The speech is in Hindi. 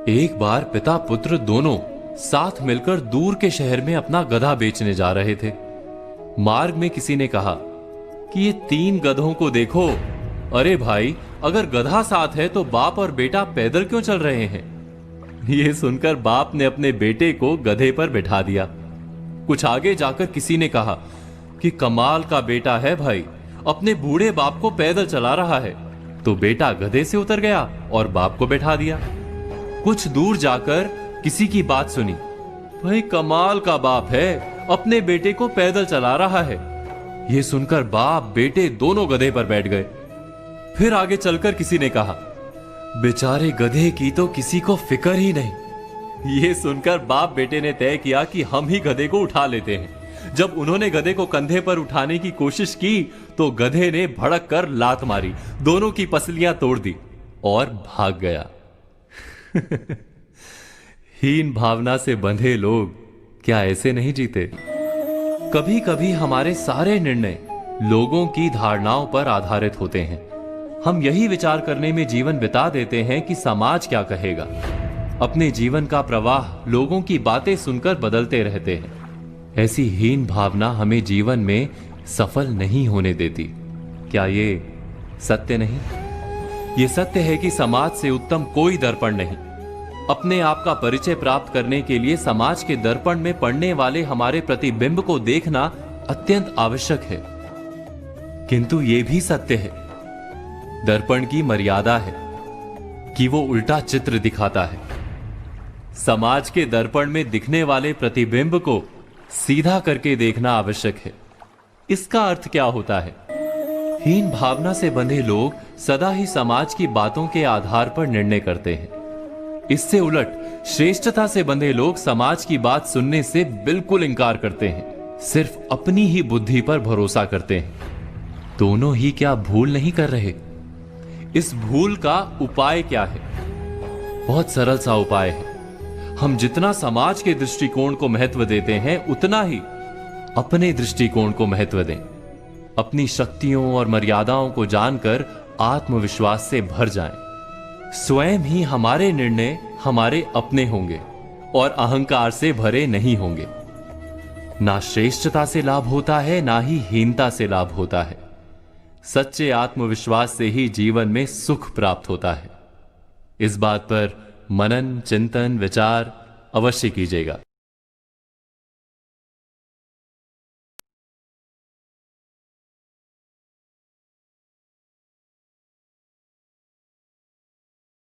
एक बार पिता पुत्र दोनों साथ मिलकर दूर के शहर में अपना गधा बेचने जा रहे थे। मार्ग में किसी ने कहा कि ये 3 गधों को देखो। अरे भाई, अगर गधा साथ है तो बाप और बेटा पैदल क्यों चल रहे हैं? ये सुनकर बाप ने अपने बेटे को गधे पर बैठा दिया। कुछ आगे जाकर किसी ने कहा कि कमाल का बेटा है भाई, अपने बूढ़े बाप को पैदल चला रहा है। तो बेटा गधे से उतर गया और बाप को बैठा दिया। कुछ दूर जाकर किसी की बात सुनी, भाई कमाल का बाप है, अपने बेटे को पैदल चला रहा है। यह सुनकर बाप बेटे दोनों गधे पर बैठ गए। फिर आगे चलकर किसी ने कहा, बेचारे गधे की तो किसी को फिक्र ही नहीं। यह सुनकर बाप बेटे ने तय किया कि हम ही गधे को उठा लेते हैं। जब उन्होंने गधे को कंधे पर उठाने की कोशिश की तो गधे ने भड़क कर लात मारी, दोनों की पसलियां तोड़ दी और भाग गया। हीन भावना से बंधे लोग क्या ऐसे नहीं जीते? कभी कभी हमारे सारे निर्णय लोगों की धारणाओं पर आधारित होते हैं। हम यही विचार करने में जीवन बिता देते हैं कि समाज क्या कहेगा। अपने जीवन का प्रवाह लोगों की बातें सुनकर बदलते रहते हैं। ऐसी हीन भावना हमें जीवन में सफल नहीं होने देती। क्या ये सत्य नहीं? ये सत्य है कि समाज से उत्तम कोई दर्पण नहीं। अपने आप का परिचय प्राप्त करने के लिए समाज के दर्पण में पड़ने वाले हमारे प्रतिबिंब को देखना अत्यंत आवश्यक है। किंतु यह भी सत्य है, दर्पण की मर्यादा है कि वो उल्टा चित्र दिखाता है। समाज के दर्पण में दिखने वाले प्रतिबिंब को सीधा करके देखना आवश्यक है। इसका अर्थ क्या होता है? हीन भावना से बंधे लोग सदा ही समाज की बातों के आधार पर निर्णय करते हैं। इससे उलट श्रेष्ठता से बंधे लोग समाज की बात सुनने से बिल्कुल इनकार करते हैं, सिर्फ अपनी ही बुद्धि पर भरोसा करते हैं। दोनों ही क्या भूल नहीं कर रहे? इस भूल का उपाय क्या है? बहुत सरल सा उपाय है। हम जितना समाज के दृष्टिकोण को महत्व देते हैं, उतना ही अपने दृष्टिकोण को महत्व दें। अपनी शक्तियों और मर्यादाओं को जानकर आत्मविश्वास से भर जाएं। स्वयं ही हमारे निर्णय हमारे अपने होंगे और अहंकार से भरे नहीं होंगे। ना श्रेष्ठता से लाभ होता है, ना ही हीनता से लाभ होता है। सच्चे आत्मविश्वास से ही जीवन में सुख प्राप्त होता है। इस बात पर मनन, चिंतन, विचार अवश्य कीजिएगा।